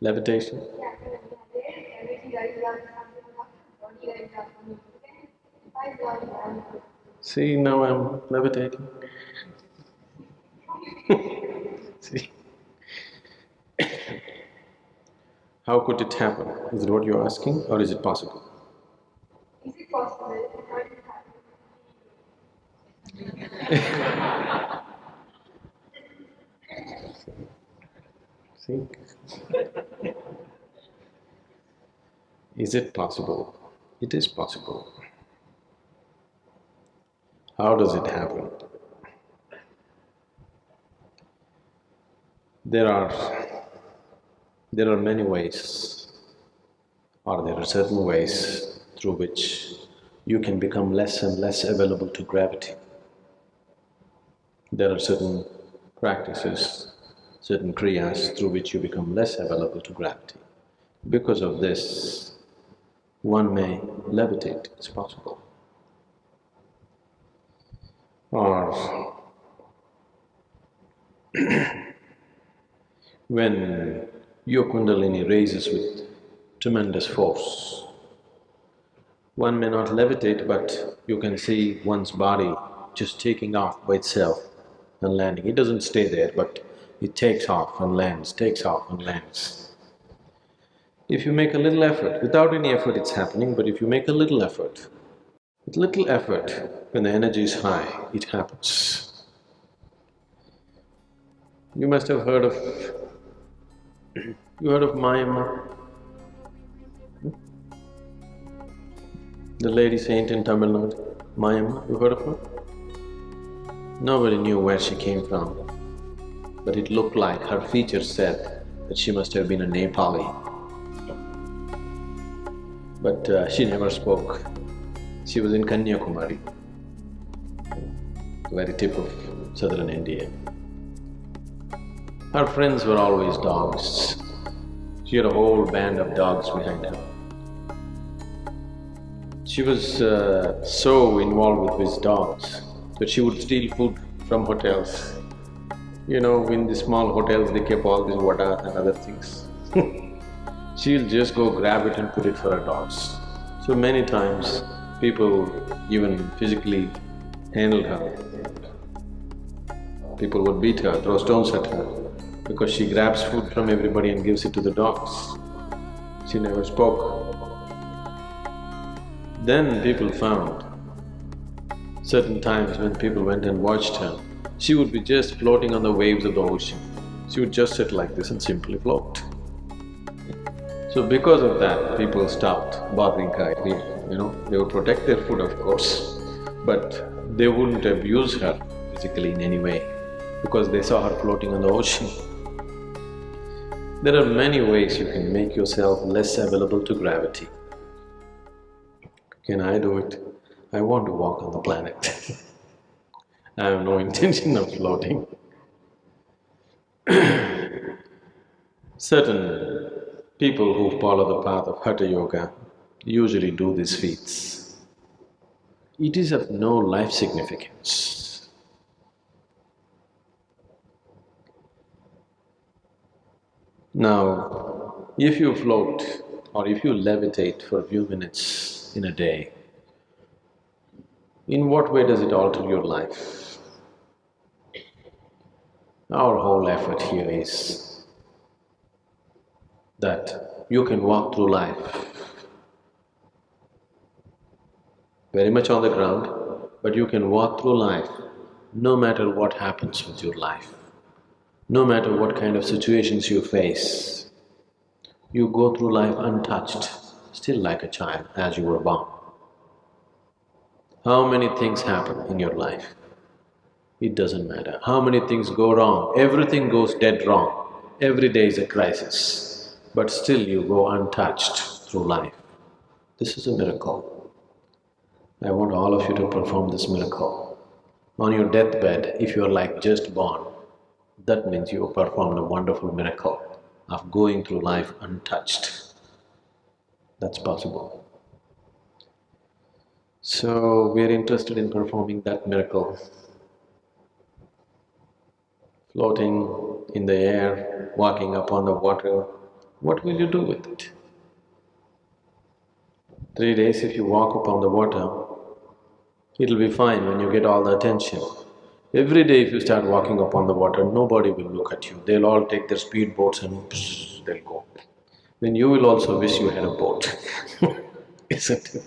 Levitation? See, now I'm levitating. See, how could it happen? Is it what you're asking, or is it possible? Is it possible? See? Is it possible? It is possible. How does it happen? There are many ways, or there are certain ways through which you can become less and less available to gravity. There are certain practices, certain kriyas through which you become less available to gravity. Because of this, one may levitate, it's possible. Or when your kundalini raises with tremendous force, one may not levitate, but you can see one's body just taking off by itself and landing. It doesn't stay there, but it takes off and lands, takes off and lands. If you make a little effort, without any effort it's happening, but if you make a little effort, with little effort, when the energy is high, it happens. You must have heard of… you heard of Mayamma? The lady saint in Tamil Nadu, Mayamma, you heard of her? Nobody knew where she came from, but it looked like her features said that she must have been a Nepali. But she never spoke. She was in Kanyakumari, the very tip of southern India. Her friends were always dogs. She had a whole band of dogs behind her. She was so involved with these dogs that she would steal food from hotels. You know, in the small hotels they keep all these vadas and other things. She'll just go grab it and put it for her dogs. So many times people even physically handled her. People would beat her, throw stones at her, because she grabs food from everybody and gives it to the dogs. She never spoke. Then people found certain times when people went and watched her, she would be just floating on the waves of the ocean. She would just sit like this and simply float. So because of that, people stopped bothering her. They would protect their food, of course, but they wouldn't abuse her physically in any way because they saw her floating on the ocean. There are many ways you can make yourself less available to gravity. Can I do it? I want to walk on the planet. I have no intention of floating. Certain people who follow the path of Hatha Yoga usually do these feats. It is of no life significance. Now, if you float or if you levitate for a few minutes in a day, in what way does it alter your life? Our whole effort here is that you can walk through life very much on the ground, but you can walk through life no matter what happens with your life, no matter what kind of situations you face. You go through life untouched, still like a child as you were born. How many things happen in your life? It doesn't matter. How many things go wrong? Everything goes dead wrong. Every day is a crisis, but still you go untouched through life. This is a miracle. I want all of you to perform this miracle. On your deathbed, if you're like just born, that means you performed a wonderful miracle of going through life untouched. That's possible. So, we are interested in performing that miracle. Floating in the air, walking upon the water, What will you do with it? 3 days if you walk upon the water, it'll be fine when you get all the attention. Every day if you start walking upon the water, nobody will look at you. They'll all take their speedboats and they'll go. Then you will also wish you had a boat, isn't it?